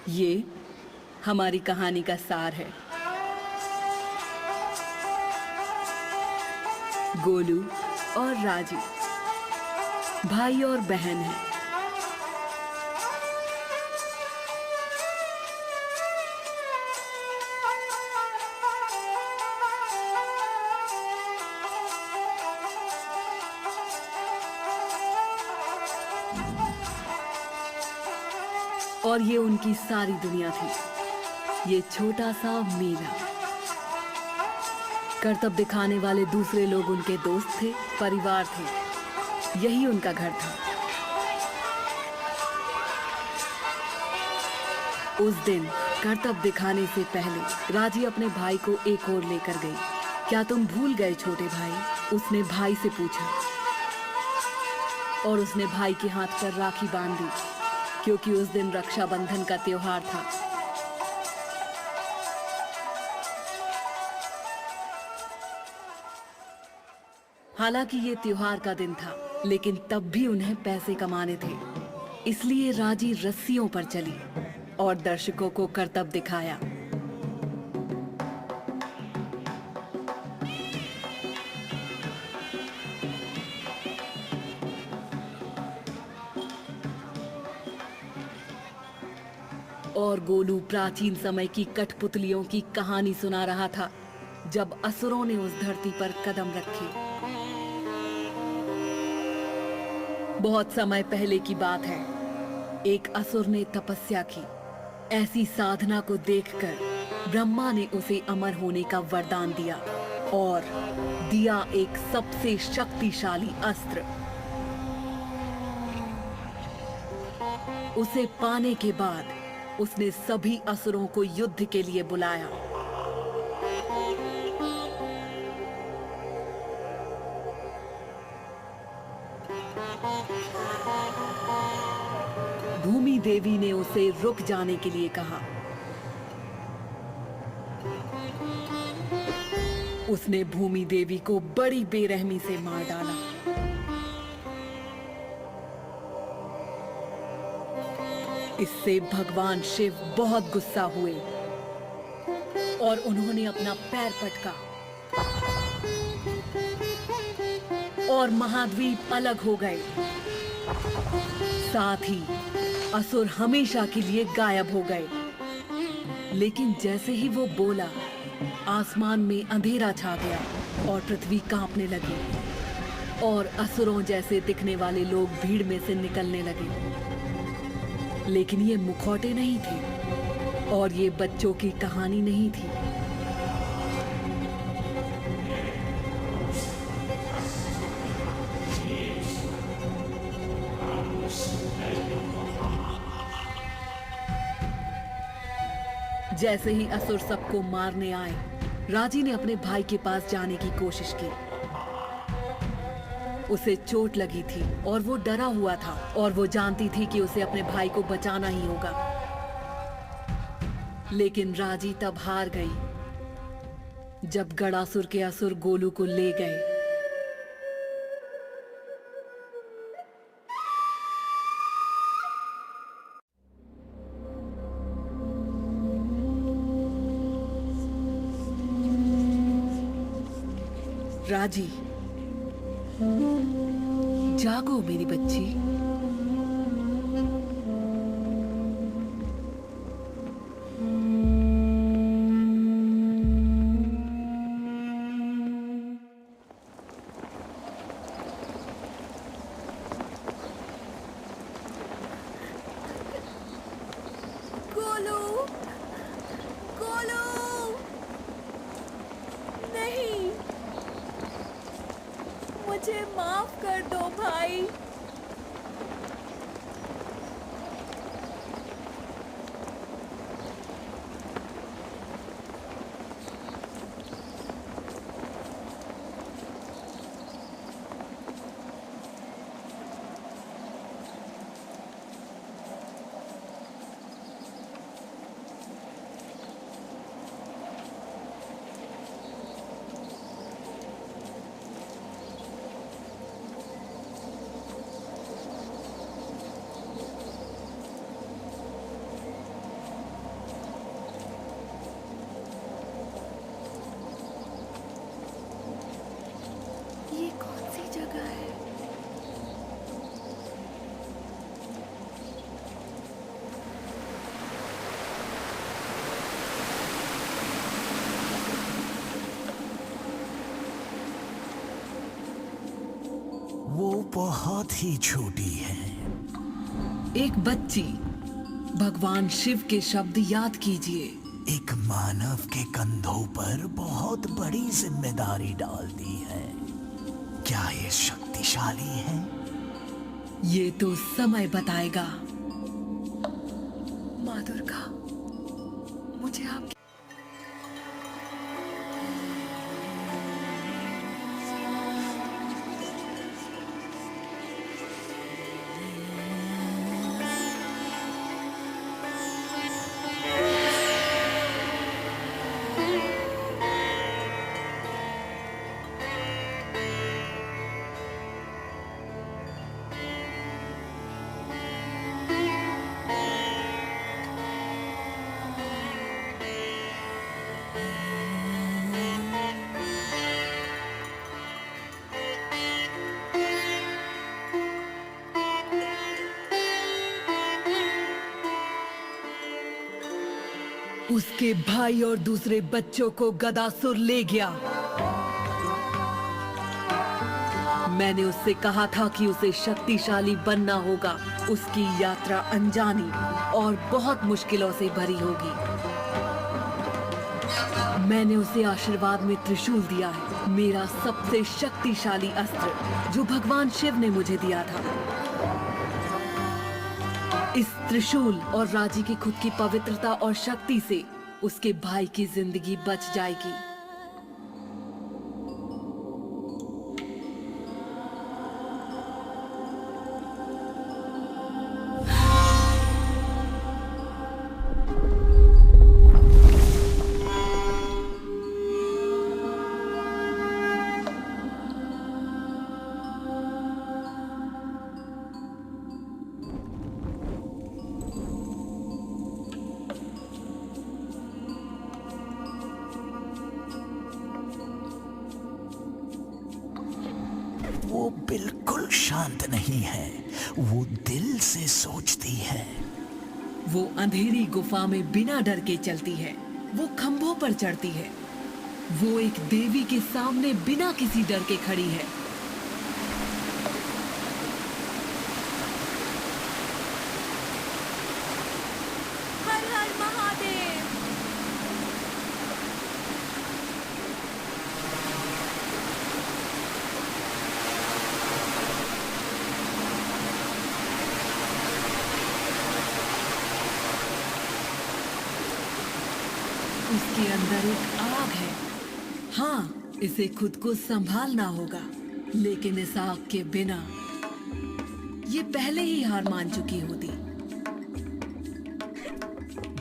ये हमारी कहानी का सार है। गोलू और राजी भाई और बहन हैं। और ये उनकी सारी दुनिया थी, ये छोटा सा मेला। करतब दिखाने वाले दूसरे लोग उनके दोस्त थे, परिवार थे, यही उनका घर था। उस दिन करतब दिखाने से पहले राजी अपने भाई को एक ओर लेकर गई। क्या तुम भूल गए छोटे भाई? उसने भाई से पूछा और उसने भाई के हाथ पर राखी बांध दी, क्योंकि उस दिन रक्षाबंधन का त्योहार था। हालांकि ये त्योहार का दिन था, लेकिन तब भी उन्हें पैसे कमाने थे। इसलिए राजी रस्सियों पर चली और दर्शकों को करतब दिखाया। और गोलू प्राचीन समय की कठपुतलियों की कहानी सुना रहा था, जब असुरों ने उस धरती पर कदम रखे। बहुत समय पहले की बात है। एक असुर ने तपस्या की। ऐसी साधना को देखकर ब्रह्मा ने उसे अमर होने का वरदान दिया और दिया एक सबसे शक्तिशाली अस्त्र। उसे पाने के बाद उसने सभी असुरों को युद्ध के लिए बुलाया। भूमि देवी ने उसे रुक जाने के लिए कहा। उसने भूमि देवी को बड़ी बेरहमी से मार डाला। इससे भगवान शिव बहुत गुस्सा हुए और उन्होंने अपना पैर पटका और महाद्वीप अलग हो गए। साथ ही असुर हमेशा के लिए गायब हो गए। लेकिन जैसे ही वो बोला, आसमान में अंधेरा छा गया और पृथ्वी कांपने लगी और असुरों जैसे दिखने वाले लोग भीड़ में से निकलने लगे। लेकिन ये मुखौटे नहीं थे और ये बच्चों की कहानी नहीं थी। जैसे ही असुर सबको मारने आए, राजी ने अपने भाई के पास जाने की कोशिश की। उसे चोट लगी थी और वो डरा हुआ था और वो जानती थी कि उसे अपने भाई को बचाना ही होगा। लेकिन राजी तब हार गई जब गणासुर के असुर गोलू को ले गए। राजी, जागो मेरी बच्ची। गोलू, गोलू, नहीं, मुझे माफ कर दो भाई। बहुत ही छोटी है। एक बच्ची, भगवान शिव के शब्द याद कीजिए। एक मानव के कंधों पर बहुत बड़ी जिम्मेदारी डाल दी है। क्या ये शक्तिशाली है? ये तो समय बताएगा। माँ दुर्गा, मुझे आपकी उसके भाई और दूसरे बच्चों को गदासुर ले गया। मैंने उससे कहा था कि उसे शक्तिशाली बनना होगा। उसकी यात्रा अनजानी और बहुत मुश्किलों से भरी होगी। मैंने उसे आशीर्वाद में त्रिशूल दिया है, मेरा सबसे शक्तिशाली अस्त्र जो भगवान शिव ने मुझे दिया था। इस त्रिशूल और राजी की खुद की पवित्रता और शक्ति से उसके भाई की जिंदगी बच जाएगी। वो बिल्कुल शांत नहीं है। वो दिल से सोचती है। वो अंधेरी गुफा में बिना डर के चलती है। वो खंभों पर चढ़ती है। वो एक देवी के सामने बिना किसी डर के खड़ी है। हर हर महादेव। उसके अंदर एक आग है। हाँ, इसे खुद को संभालना होगा, लेकिन इस आग के बिना ये पहले ही हार मान चुकी होती।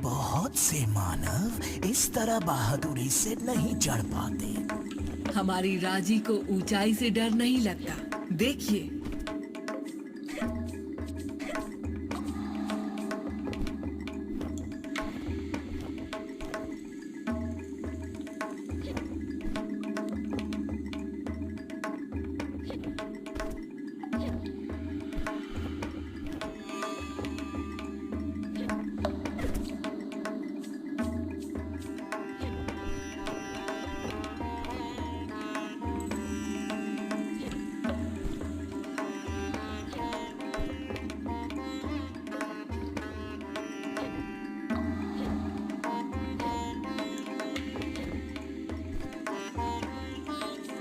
बहुत से मानव इस तरह बहादुरी से नहीं चढ़ पाते। हमारी राजी को ऊंचाई से डर नहीं लगता। देखिए,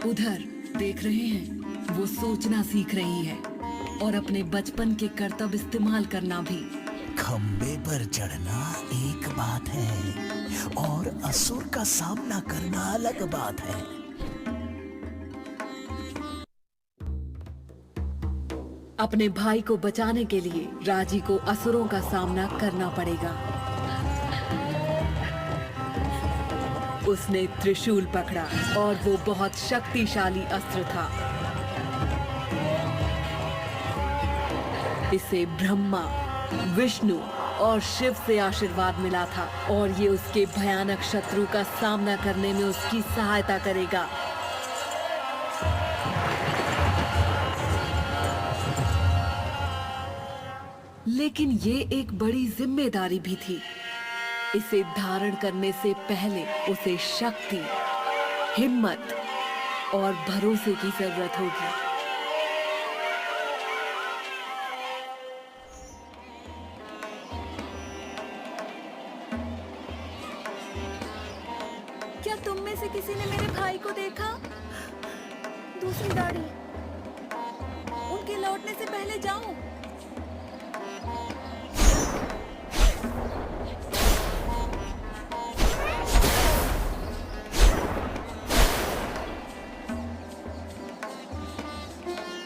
उधर देख रहे हैं, वो सोचना सीख रही है और अपने बचपन के कर्तव्य इस्तेमाल करना भी। खंबे पर चढ़ना एक बात है और असुर का सामना करना अलग बात है। अपने भाई को बचाने के लिए राजी को असुरों का सामना करना पड़ेगा। उसने त्रिशूल पकड़ा और वो बहुत शक्तिशाली अस्त्र था। इसे ब्रह्मा, विष्णु और शिव से आशीर्वाद मिला था और ये उसके भयानक शत्रु का सामना करने में उसकी सहायता करेगा। लेकिन ये एक बड़ी जिम्मेदारी भी थी। इसे धारण करने से पहले उसे शक्ति, हिम्मत और भरोसे की जरूरत होगी। क्या तुम में से किसी ने मेरे भाई को देखा? दूसरी गाड़ी। उनके लौटने से पहले जाओ।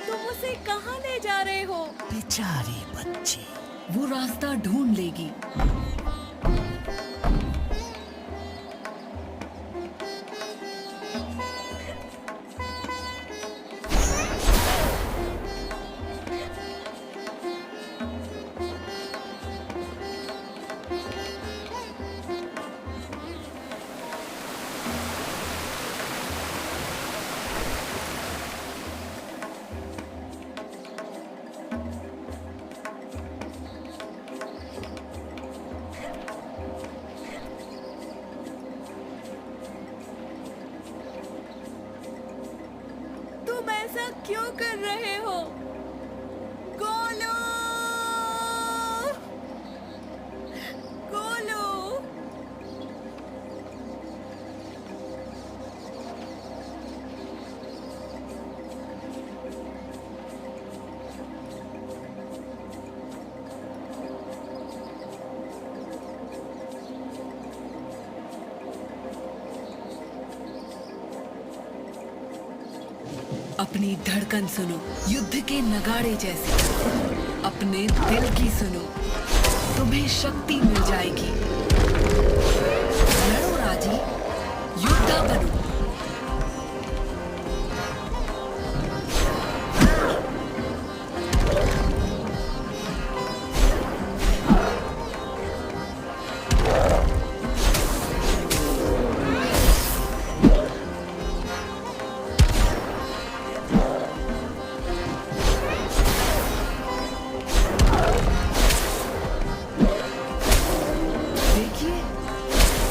तुम उसे कहाँ ले जा रहे हो? बेचारी बच्ची। वो रास्ता ढूंढ लेगी। तुम ऐसा क्यों कर रहे हो? गोलू! गोलू! अपनी धड़कन सुनो, युद्ध के नगाड़े जैसे। अपने दिल की सुनो, तुम्हें शक्ति मिल जाएगी। लड़ो राजी, योद्धा बनो।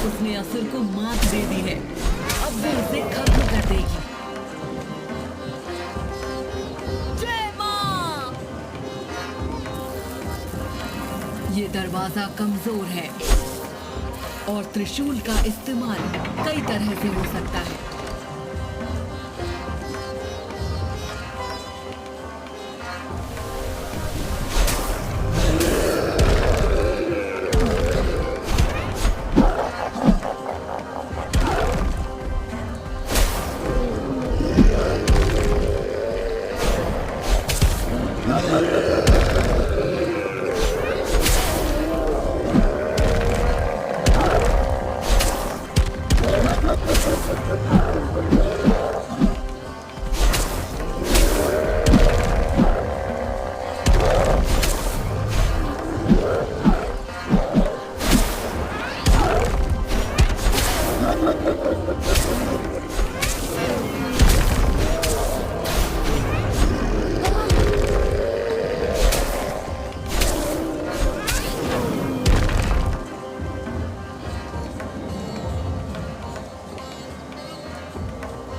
उसने असुर को मात दे दी है। अब वो उसे खत्म कर देगी। जय मां! ये दरवाजा कमजोर है और त्रिशूल का इस्तेमाल कई तरह से हो सकता है।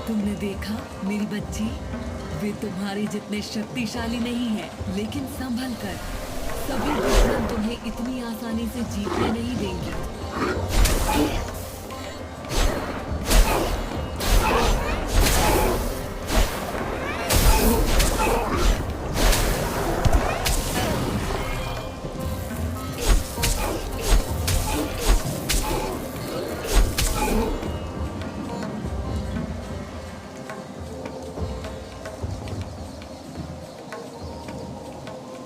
तुमने देखा मेरी बच्ची, वे तुम्हारे जितने शक्तिशाली नहीं है, लेकिन संभल कर। सभी दुश्मन तुम्हें इतनी आसानी से जीतने नहीं देंगे।